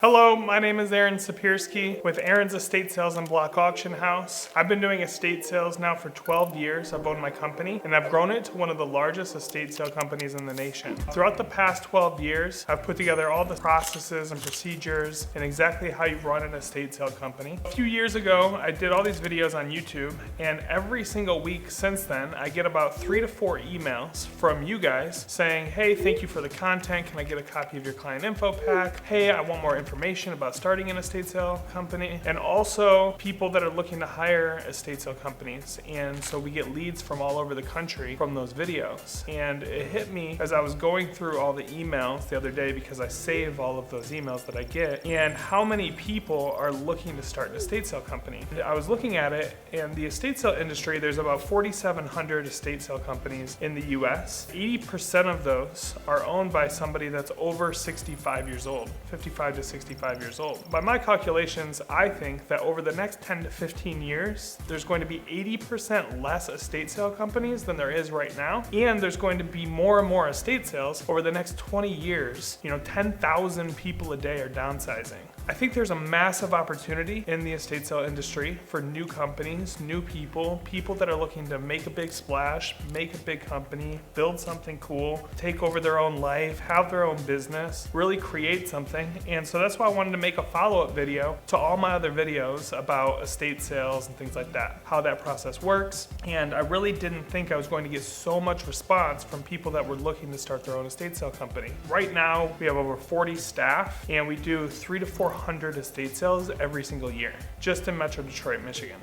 Hello, my name is Aaron Sapirski with Aaron's Estate Sales and Block Auction House. I've been doing estate sales now for 12 years. I've owned my company and I've grown it to one of the largest estate sale companies in the nation. Throughout the past 12 years, I've put together all the processes and procedures and exactly how you run an estate sale company. A few years ago, I did all these videos on YouTube, and every single week since then, I get about 3 to 4 emails from you guys saying, hey, thank you for the content. Can I get a copy of your client info pack? Hey, I want more information about starting an estate sale company, and also people that are looking to hire estate sale companies. And so we get leads from all over the country from those videos. And it hit me as I was going through all the emails the other day, because I save all of those emails that I get, and how many people are looking to start an estate sale company. And I was looking at it, and the estate sale industry, there's about 4,700 estate sale companies in the US. 80% of those are owned by somebody that's over 65 years old, 55 to 65 years old. By my calculations, I think that over the next 10 to 15 years, there's going to be 80% less estate sale companies than there is right now. And there's going to be more and more estate sales over the next 20 years. 10,000 people a day are downsizing. I think there's a massive opportunity in the estate sale industry for new companies, new people that are looking to make a big splash, make a big company, build something cool, take over their own life, have their own business, really create something. And so that's why I wanted to make a follow-up video to all my other videos about estate sales and things like that, how that process works. And I really didn't think I was going to get so much response from people that were looking to start their own estate sale company. Right now, we have over 40 staff, and we do 300 to 400 estate sales every single year, just in Metro Detroit, Michigan.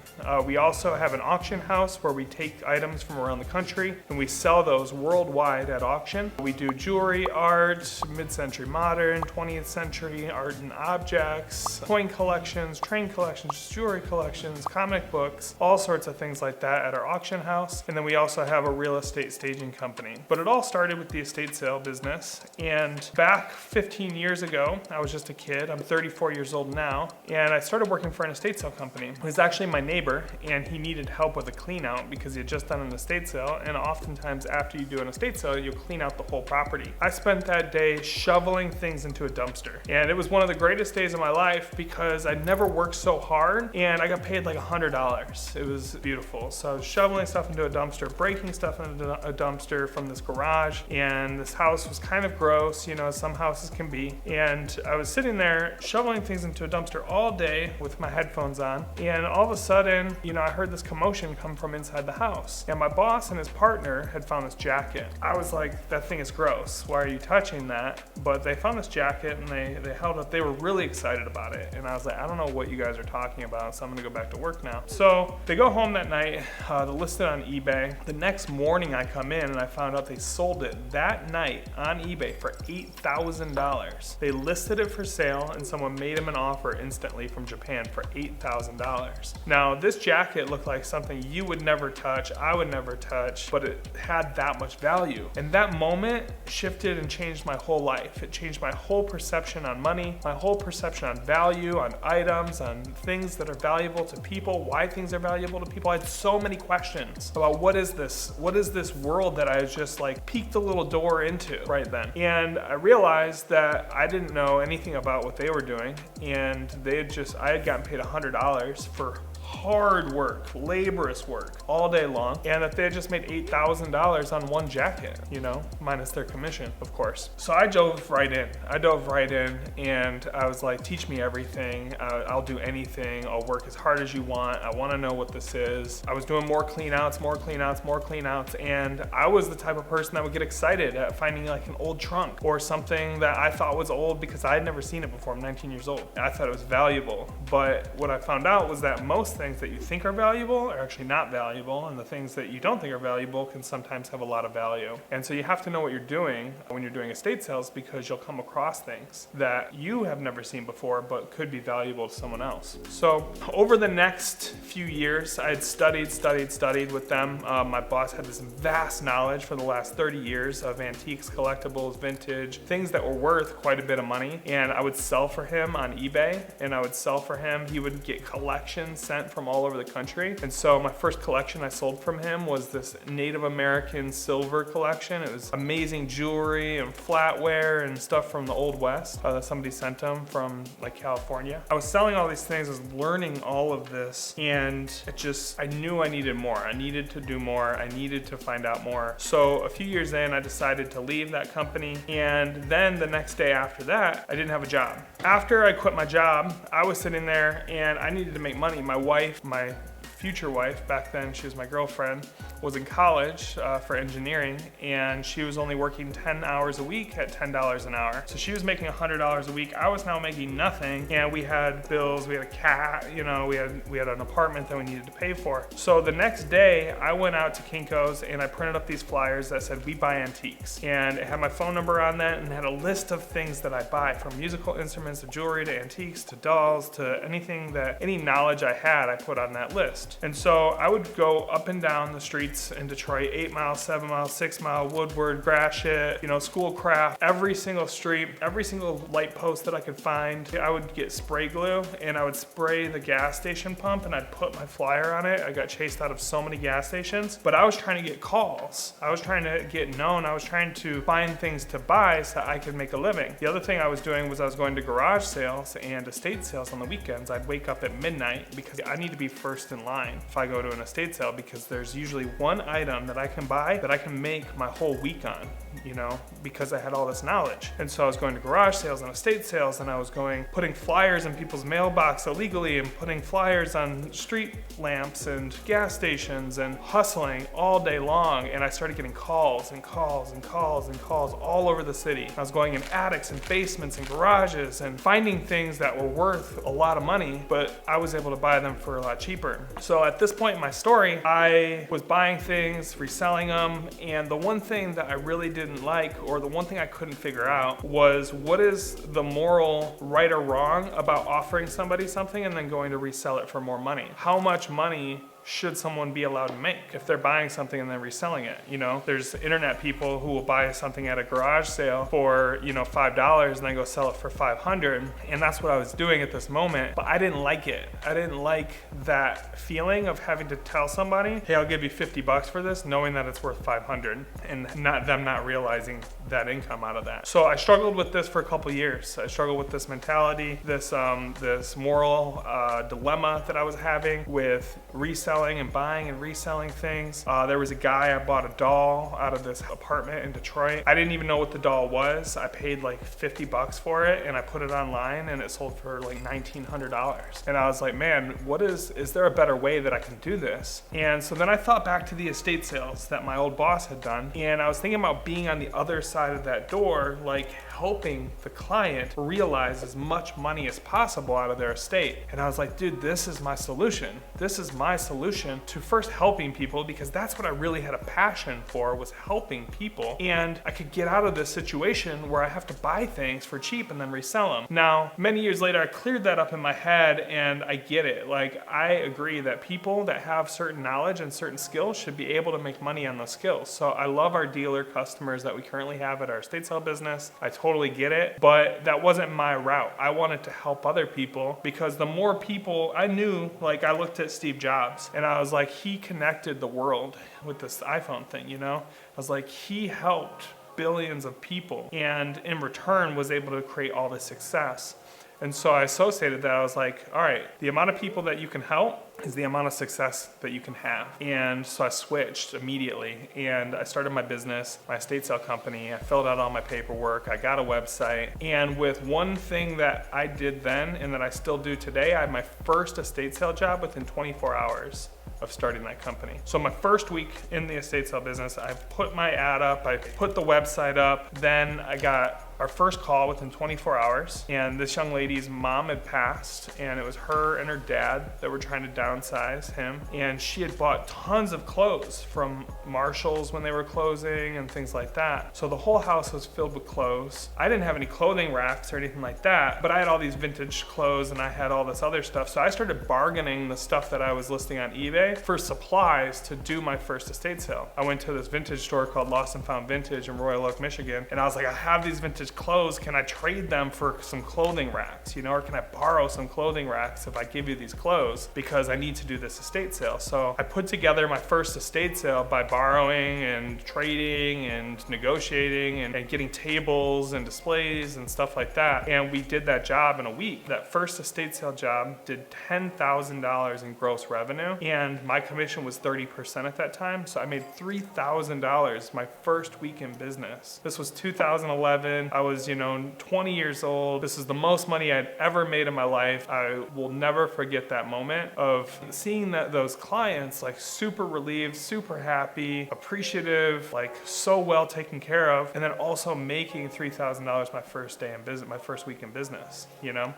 We also have an auction house where we take items from around the country and we sell those worldwide at auction. We do jewelry, art, mid-century modern, 20th century art and objects, coin collections, train collections, jewelry collections, comic books, all sorts of things like that at our auction house. And then we also have a real estate staging company. But it all started with the estate sale business. And back 15 years ago, I was just a kid. I'm 34 years old now, and I started working for an estate sale company. He was actually my neighbor, and he needed help with a clean out because he had just done an estate sale, and oftentimes after you do an estate sale, you clean out the whole property. I spent that day shoveling things into a dumpster, and it was one of the greatest days of my life because I'd never worked so hard, and I got paid like $100. It was beautiful. So I was shoveling stuff into a dumpster, breaking stuff into a dumpster from this garage, and this house was kind of gross, as some houses can be, and I was sitting there shoveling things into a dumpster all day with my headphones on, and all of a sudden, I heard this commotion come from inside the house, and my boss and his partner had found this jacket. I was like, that thing is gross. Why are you touching that? But they found this jacket and they held it. They were really excited about it, and I was like, I don't know what you guys are talking about, so I'm gonna go back to work now. So they go home that night, they list it on eBay. The next morning I come in and I found out they sold it that night on eBay for $8,000. They listed it for sale, and someone made him an offer instantly from Japan for $8,000. Now, this jacket looked like something you would never touch, I would never touch, but it had that much value. And that moment shifted and changed my whole life. It changed my whole perception on money, my whole perception on value, on items, on things that are valuable to people, why things are valuable to people. I had so many questions about what is this world that I just peeked a little door into right then. And I realized that I didn't know anything about what they were doing, and I had gotten paid $100 for hard work, laborious work all day long, and that they had just made $8,000 on one jacket, minus their commission, of course. So I dove right in, and I was like, teach me everything. I'll do anything. I'll work as hard as you want. I want to know what this is. I was doing more clean outs, and I was the type of person that would get excited at finding an old trunk or something that I thought was old because I had never seen it before. I'm 19 years old. I thought it was valuable, but what I found out was that most things that you think are valuable are actually not valuable, and the things that you don't think are valuable can sometimes have a lot of value. And so you have to know what you're doing when you're doing estate sales, because you'll come across things that you have never seen before but could be valuable to someone else. So over the next few years, I had studied with them. My boss had this vast knowledge for the last 30 years of antiques, collectibles, vintage, things that were worth quite a bit of money, and I would sell for him on eBay, and he would get collections sent sent from all over the country. And so my first collection I sold from him was this Native American silver collection. It was amazing jewelry and flatware and stuff from the Old West that somebody sent him from like California. I was selling all these things, I was learning all of this, and I knew I needed more. I needed to do more. I needed to find out more. So a few years in, I decided to leave that company. And then the next day after that, I didn't have a job. After I quit my job, I was sitting there and I needed to make money. My wife, my future wife, back then she was my girlfriend, was in college for engineering, and she was only working 10 hours a week at $10 an hour. So she was making $100 a week. I was now making nothing, and we had bills, we had a cat, you know, we had an apartment that we needed to pay for. So the next day I went out to Kinko's and I printed up these flyers that said, "We buy antiques." And it had my phone number on that and had a list of things that I buy, from musical instruments to jewelry to antiques to dolls to any knowledge I had, I put on that list. And so I would go up and down the streets in Detroit, 8 Mile, 7 Mile, 6 Mile, Woodward, Gratiot, Schoolcraft, every single street, every single light post that I could find. I would get spray glue and I would spray the gas station pump and I'd put my flyer on it. I got chased out of so many gas stations, but I was trying to get calls. I was trying to get known. I was trying to find things to buy so I could make a living. The other thing I was doing was I was going to garage sales and estate sales on the weekends. I'd wake up at midnight because I need to be first in line if I go to an estate sale, because there's usually one item that I can buy that I can make my whole week on, because I had all this knowledge. And so I was going to garage sales and estate sales, and I was putting flyers in people's mailbox illegally and putting flyers on street lamps and gas stations and hustling all day long. And I started getting calls and calls and calls and calls all over the city. I was going in attics and basements and garages and finding things that were worth a lot of money, but I was able to buy them for a lot cheaper. So at this point in my story, I was buying things, reselling them, and the one thing that I really didn't like, or the one thing I couldn't figure out, was what is the moral right or wrong about offering somebody something and then going to resell it for more money? How much money should someone be allowed to make if they're buying something and then reselling it? There's internet people who will buy something at a garage sale for, $5 and then go sell it for $500. And that's what I was doing at this moment, but I didn't like it. I didn't like that feeling of having to tell somebody, "Hey, I'll give you $50 for this," knowing that it's worth $500, and them not realizing that income out of that. So I struggled with this for a couple years. I struggled with this mentality, this moral dilemma that I was having with reselling and buying and reselling things. There was a guy, I bought a doll out of this apartment in Detroit. I didn't even know what the doll was. I paid like $50 for it and I put it online and it sold for like $1,900. And I was like, man, is there a better way that I can do this? And so then I thought back to the estate sales that my old boss had done. And I was thinking about being on the other side of that door, like helping the client realize as much money as possible out of their estate. And I was like, dude, this is my solution. This is my solution to first helping people, because that's what I really had a passion for, was helping people. And I could get out of this situation where I have to buy things for cheap and then resell them. Now, many years later, I cleared that up in my head and I get it. Like, I agree that people that have certain knowledge and certain skills should be able to make money on those skills. So I love our dealer customers that we currently have at our estate sale business. I totally get it, but that wasn't my route. I wanted to help other people, because the more people I knew, like I looked at Steve Jobs and I was like, he connected the world with this iPhone thing, I was like, he helped billions of people and in return was able to create all this success. And so I associated that. I was like, all right, the amount of people that you can help is the amount of success that you can have. And so I switched immediately and I started my business, my estate sale company. I filled out all my paperwork. I got a website. And with one thing that I did then and that I still do today, I had my first estate sale job within 24 hours of starting that company. So my first week in the estate sale business, I put my ad up, I put the website up, then I got our first call within 24 hours, and this young lady's mom had passed, and it was her and her dad that were trying to downsize him, and she had bought tons of clothes from Marshalls when they were closing and things like that. So the whole house was filled with clothes. I didn't have any clothing racks or anything like that, but I had all these vintage clothes and I had all this other stuff. So I started bargaining the stuff that I was listing on eBay for supplies to do my first estate sale. I went to this vintage store called Lost and Found Vintage in Royal Oak, Michigan, and I was like, I have these vintage vintage clothes, can I trade them for some clothing racks, or can I borrow some clothing racks if I give you these clothes because I need to do this estate sale. So I put together my first estate sale by borrowing and trading and negotiating and getting tables and displays and stuff like that. And we did that job in a week. That first estate sale job did $10,000 in gross revenue, and my commission was 30% at that time. So I made $3,000 my first week in business. This was 2011. I was, 20 years old. This is the most money I'd ever made in my life. I will never forget that moment of seeing those clients like super relieved, super happy, appreciative, like so well taken care of, and then also making $3,000 my first day in business, my first week in business.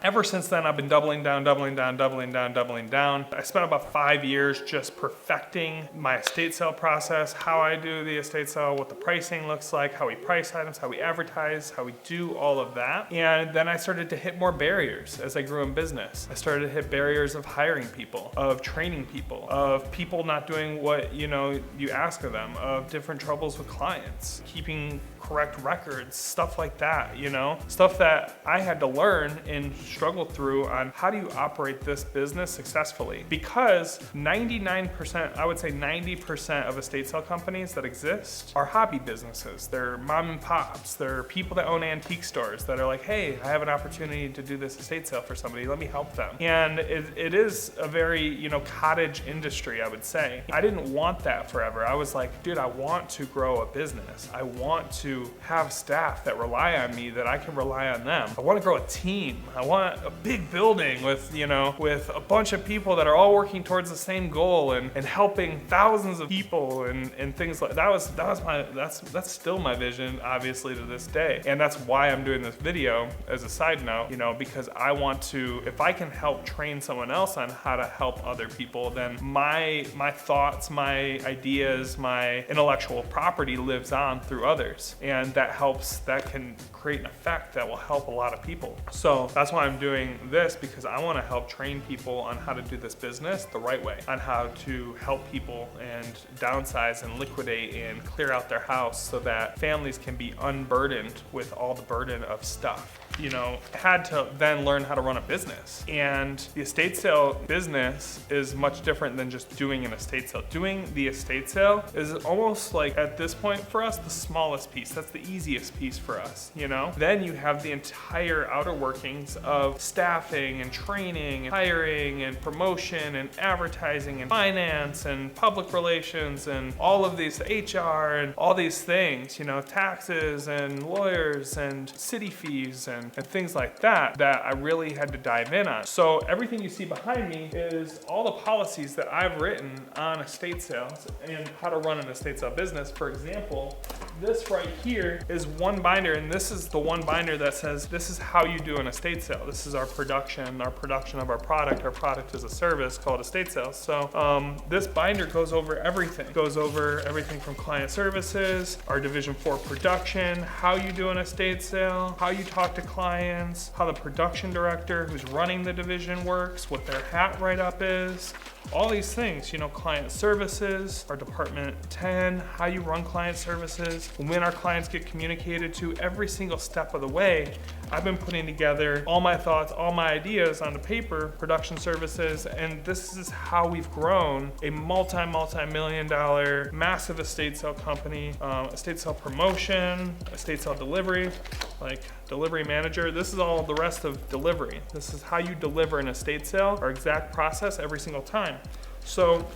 Ever since then, I've been doubling down. I spent about 5 years just perfecting my estate sale process, how I do the estate sale, what the pricing looks like, how we price items, how we advertise, how we do all of that. And then I started to hit more barriers as I grew in business. I started to hit barriers of hiring people, of training people, of people not doing what you ask of them, of different troubles with clients, keeping correct records, stuff like that, stuff that I had to learn and struggle through on how do you operate this business successfully. Because 99%, I would say 90% of estate sale companies that exist are hobby businesses. They're mom and pops. They're people that own antique stores that are like, hey, I have an opportunity to do this estate sale for somebody. Let me help them. And it is a very, cottage industry, I would say. I didn't want that forever. I was like, dude, I want to grow a business. I want to have staff that rely on me, that I can rely on them. I want to grow a team. I want a big building with, with a bunch of people that are all working towards the same goal and helping thousands of people and things like that. That's still my vision, obviously, to this day. And that's why I'm doing this video as a side note, because I want to, if I can help train someone else on how to help other people, then my thoughts, my ideas, my intellectual property lives on through others. And that can create an effect that will help a lot of people. So that's why I'm doing this, because I want to help train people on how to do this business the right way, on how to help people and downsize and liquidate and clear out their house so that families can be unburdened with all the burden of stuff. Had to then learn how to run a business. And the estate sale business is much different than just doing an estate sale. Doing the estate sale is almost like, at this point for us, the smallest piece. That's the easiest piece for us, Then you have the entire outer workings of staffing and training and hiring and promotion and advertising and finance and public relations and all of these HR and all these things, taxes and lawyers and city fees and things like that I really had to dive in on. So everything you see behind me is all the policies that I've written on estate sales and how to run an estate sale business. For example, this right here is one binder, and this is the one binder that says this is how you do an estate sale. This is our production of our product. Our product is a service called estate sales. So this binder goes over everything. It goes over everything from client services, our division 4 production, how you do an estate sale, how you talk to clients, how the production director who's running the division works, what their hat write-up is, all these things, client services, our department 10, how you run client services, when our clients get communicated to, every single step of the way. I've been putting together all my thoughts, all my ideas onto paper, production services, and this is how we've grown a multi-million dollar massive estate sale company, estate sale promotion, estate sale delivery, like delivery manager. This is all the rest of delivery. This is how you deliver an estate sale, our exact process every single time. So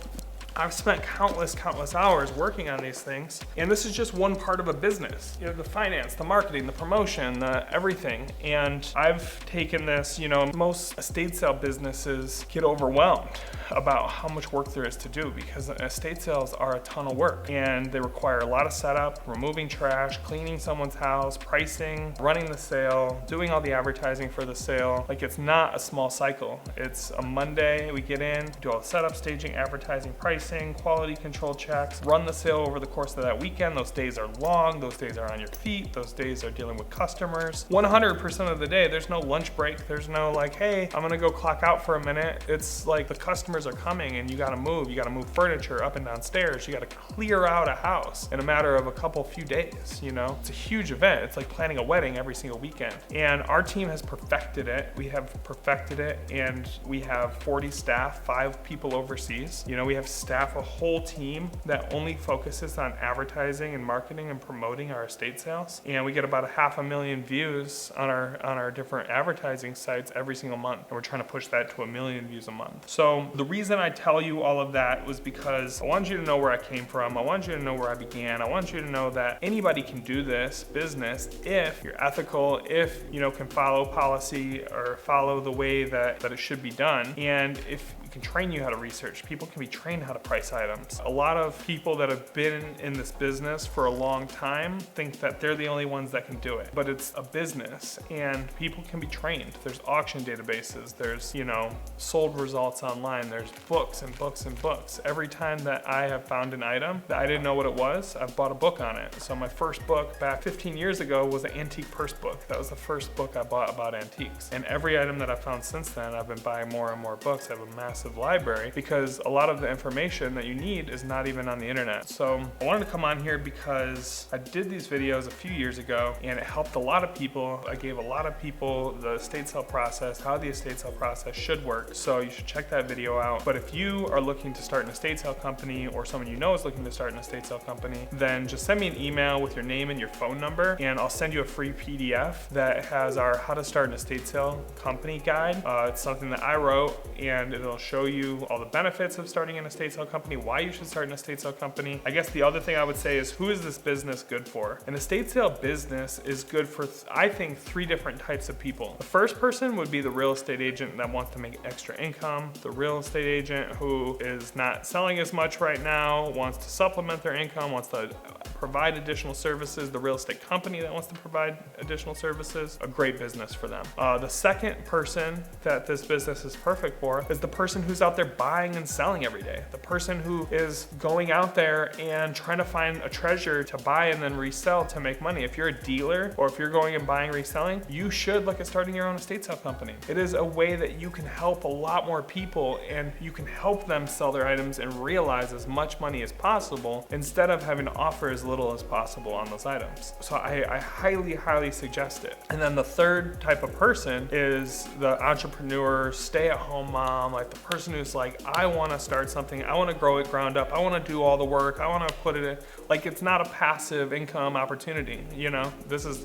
I've spent countless hours working on these things, and this is just one part of a business. The finance, the marketing, the promotion, everything. And I've taken this, most estate sale businesses get overwhelmed about how much work there is to do, because estate sales are a ton of work and they require a lot of setup, removing trash, cleaning someone's house, pricing, running the sale, doing all the advertising for the sale. Like, it's not a small cycle. It's a Monday, we get in, do all the setup, staging, advertising, pricing, pricing, quality control checks, run the sale over the course of that weekend. Those days are long, those days are on your feet, those days are dealing with customers. 100% of the day, there's no lunch break, there's no like, hey, I'm gonna go clock out for a minute. It's like the customers are coming and you gotta move furniture up and down stairs, you gotta clear out a house in a matter of a few days, you know? It's a huge event. It's like planning a wedding every single weekend. And our team has perfected it. We have perfected it, and we have 40 staff, 5 people overseas. You know, we have staff, a whole team that only focuses on advertising and marketing and promoting our estate sales. And we get about 500,000 views on our different advertising sites every single month. And we're trying to push that to 1 million views a month. So the reason I tell you all of that was because I want you to know where I came from. I want you to know where I began. I want you to know that anybody can do this business if you're ethical, if you know can follow policy or follow the way that it should be done, and if can train you how to research. People can be trained how to price items. A lot of people that have been in this business for a long time think that they're the only ones that can do it. But it's a business and people can be trained. There's auction databases, there's, you know, sold results online, there's books and books and books. Every time that I have found an item that I didn't know what it was, I've bought a book on it. So my first book back 15 years ago was an antique purse book. That was the first book I bought about antiques. And every item that I've found since then, I've been buying more and more books. I have a massive library because a lot of the information that you need is not even on the internet. So I wanted to come on here because I did these videos a few years ago and it helped a lot of people. I gave a lot of people the estate sale process, how the estate sale process should work. So you should check that video out. But if you are looking to start an estate sale company or someone you know is looking to start an estate sale company, then just send me an email with your name and your phone number and I'll send you a free PDF that has our how to start an estate sale company guide. It's something that I wrote and it'll show you all the benefits of starting an estate sale company, why you should start an estate sale company. I guess the other thing I would say is, who is this business good for? An estate sale business is good for, I think, 3 different types of people. The first person would be the real estate agent that wants to make extra income, the real estate agent who is not selling as much right now, wants to supplement their income, wants to provide additional services, the real estate company that wants to provide additional services, a great business for them. The second person that this business is perfect for is the person who's out there buying and selling every day. The person who is going out there and trying to find a treasure to buy and then resell to make money. If you're a dealer or if you're going and buying, reselling, you should look at starting your own estate sale company. It is a way that you can help a lot more people and you can help them sell their items and realize as much money as possible instead of having to offer as little as possible on those items. So I highly, highly suggest it. And then the third type of person is the entrepreneur, stay-at-home mom, like the person who's like, I want to start something, I want to grow it ground up, I want to do all the work, I want to put it in, like it's not a passive income opportunity, you know?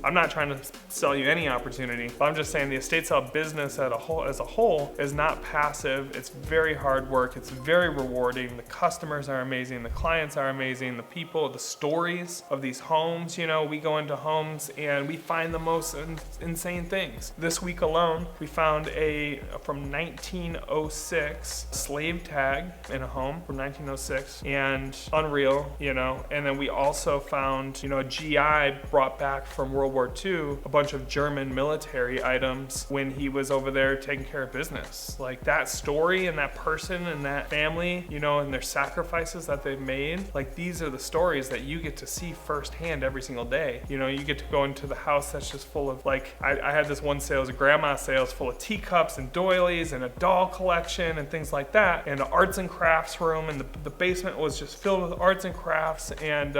I'm not trying to sell you any opportunity, but I'm just saying the estate sale business as a whole is not passive, it's very hard work, it's very rewarding, the customers are amazing, the clients are amazing, the people, the stories of these homes, you know, we go into homes and we find the most insane things. This week alone, we found a, from 1906, slave tag in a home from 1906 and unreal, you know, and then we also found, you know, a GI brought back from World War II a bunch of German military items when he was over there taking care of business. Like that story and that person and that family, you know, and their sacrifices that they've made, like these are the stories that you get to see firsthand every single day. You know, you get to go into the house that's just full of, like, I had this one sale, it was a grandma sale, full of teacups and doilies and a doll collection and things like that, and an arts and crafts room, and the basement was just filled with arts and crafts and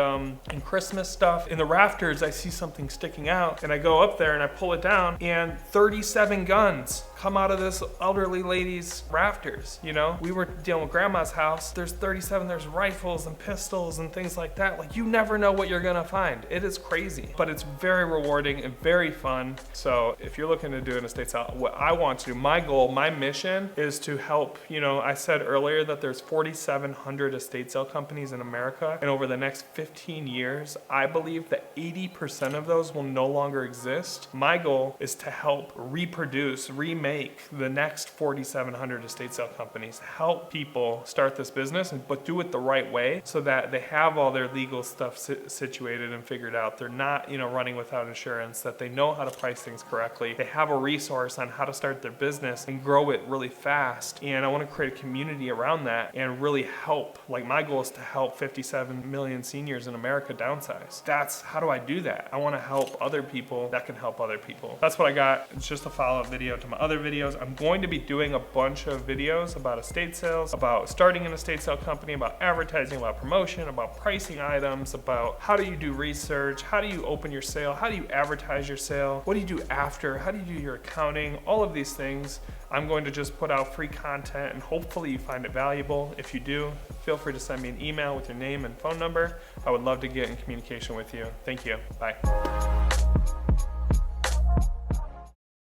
Christmas stuff. In the rafters, I see something sticking out, and I go up there and I pull it down, and 37 guns come out of this elderly lady's rafters. You know, we were dealing with grandma's house. There's 37, there's rifles and pistols and things like that. Like, you never know what you're gonna find. It is crazy, but it's very rewarding and very fun. So if you're looking to do an estate sale, what I want to do, my goal, my mission is to help, you know, I said earlier that there's 4,700 estate sale companies in America, and over the next 15 years, I believe that 80% of those will no longer exist. My goal is to help reproduce, remake make the next 4,700 estate sale companies, help people start this business, but do it the right way so that they have all their legal stuff situated and figured out. They're not, running without insurance, that they know how to price things correctly. They have a resource on how to start their business and grow it really fast. And I want to create a community around that and really help. Like, my goal is to help 57 million seniors in America downsize. How do I do that? I want to help other people that can help other people. That's what I got. It's just a follow-up video to my other videos. I'm going to be doing a bunch of videos about estate sales, about starting an estate sale company, about advertising, about promotion, about pricing items, about how do you do research, how do you open your sale, how do you advertise your sale, what do you do after, how do you do your accounting, all of these things. I'm going to just put out free content and hopefully you find it valuable. If you do, feel free to send me an email with your name and phone number. I would love to get in communication with you. Thank you. Bye.